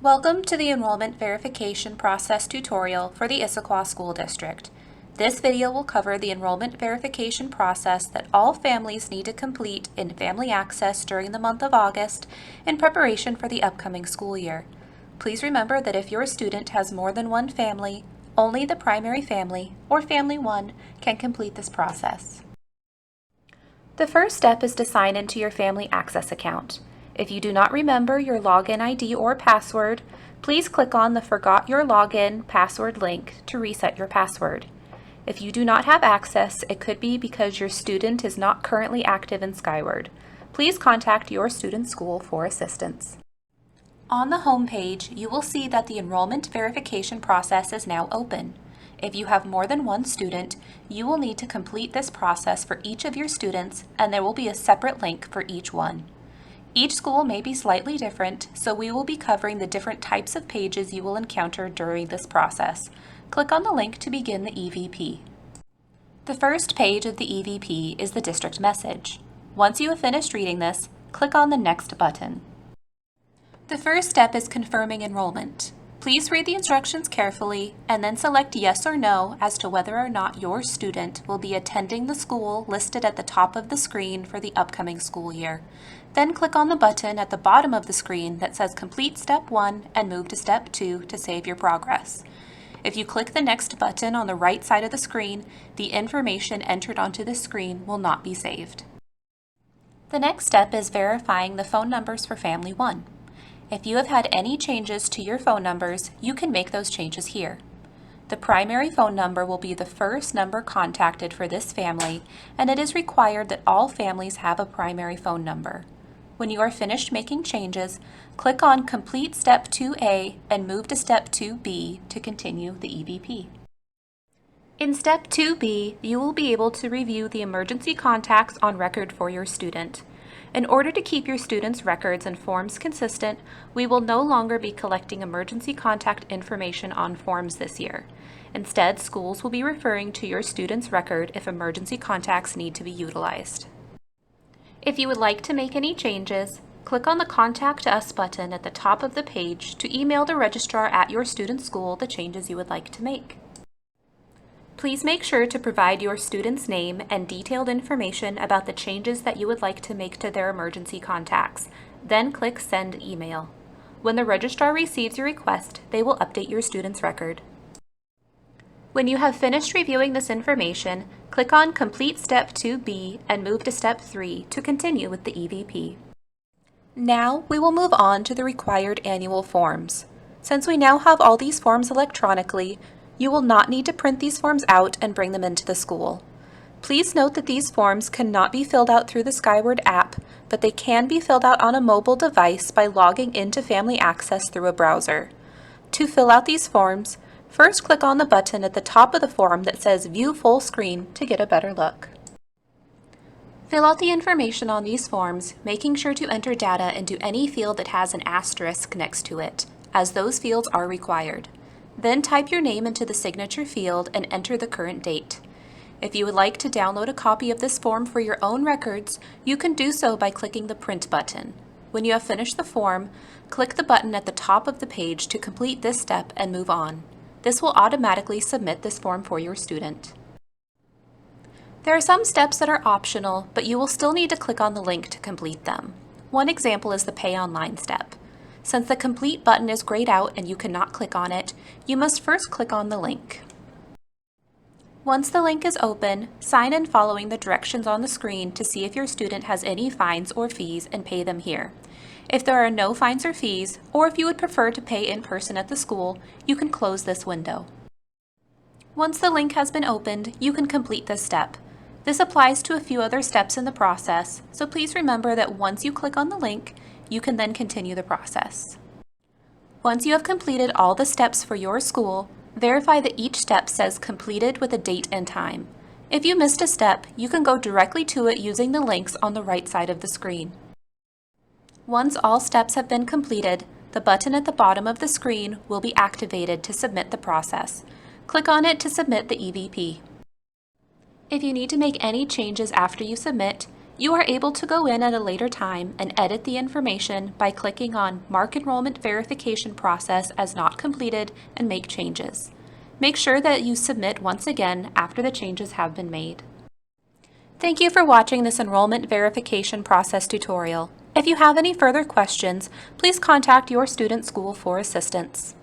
Welcome to the Enrollment Verification Process tutorial for the Issaquah School District. This video will cover the enrollment verification process that all families need to complete in Family Access during the month of August in preparation for the upcoming school year. Please remember that if your student has more than one family, only the primary family, or Family 1, can complete this process. The first step is to sign into your Family Access account. If you do not remember your login ID or password, please click on the Forgot Your Login Password link to reset your password. If you do not have access, it could be because your student is not currently active in Skyward. Please contact your student's school for assistance. On the home page, you will see that the enrollment verification process is now open. If you have more than one student, you will need to complete this process for each of your students, and there will be a separate link for each one. Each school may be slightly different, so we will be covering the different types of pages you will encounter during this process. Click on the link to begin the EVP. The first page of the EVP is the district message. Once you have finished reading this, click on the Next button. The first step is confirming enrollment. Please read the instructions carefully and then select yes or no as to whether or not your student will be attending the school listed at the top of the screen for the upcoming school year. Then click on the button at the bottom of the screen that says Complete Step 1 and move to Step 2 to save your progress. If you click the Next button on the right side of the screen, the information entered onto the screen will not be saved. The next step is verifying the phone numbers for Family 1. If you have had any changes to your phone numbers, you can make those changes here. The primary phone number will be the first number contacted for this family, and it is required that all families have a primary phone number. When you are finished making changes, click on Complete Step 2A and move to Step 2B to continue the EVP. In Step 2B, you will be able to review the emergency contacts on record for your student. In order to keep your students' records and forms consistent, we will no longer be collecting emergency contact information on forms this year. Instead, schools will be referring to your student's record if emergency contacts need to be utilized. If you would like to make any changes, click on the Contact Us button at the top of the page to email the registrar at your student's school the changes you would like to make. Please make sure to provide your student's name and detailed information about the changes that you would like to make to their emergency contacts. Then click Send Email. When the registrar receives your request, they will update your student's record. When you have finished reviewing this information, click on Complete Step 2B and move to Step 3 to continue with the EVP. Now we will move on to the required annual forms. Since we now have all these forms electronically, you will not need to print these forms out and bring them into the school. Please note that these forms cannot be filled out through the Skyward app, but they can be filled out on a mobile device by logging into Family Access through a browser. To fill out these forms, first click on the button at the top of the form that says View Full Screen to get a better look. Fill out the information on these forms, making sure to enter data into any field that has an asterisk next to it, as those fields are required. Then type your name into the signature field and enter the current date. If you would like to download a copy of this form for your own records, you can do so by clicking the Print button. When you have finished the form, click the button at the top of the page to complete this step and move on. This will automatically submit this form for your student. There are some steps that are optional, but you will still need to click on the link to complete them. One example is the Pay Online step. Since the Complete button is grayed out and you cannot click on it, you must first click on the link. Once the link is open, sign in following the directions on the screen to see if your student has any fines or fees and pay them here. If there are no fines or fees, or if you would prefer to pay in person at the school, you can close this window. Once the link has been opened, you can complete this step. This applies to a few other steps in the process, so please remember that once you click on the link, you can then continue the process. Once you have completed all the steps for your school, verify that each step says completed with a date and time. If you missed a step, you can go directly to it using the links on the right side of the screen. Once all steps have been completed, the button at the bottom of the screen will be activated to submit the process. Click on it to submit the EVP. If you need to make any changes after you submit, You are able to go in at a later time and edit the information by clicking on Mark Enrollment Verification Process as not completed and make changes. Make sure that you submit once again after the changes have been made. Thank you for watching this Enrollment Verification Process tutorial. If you have any further questions, please contact your student school for assistance.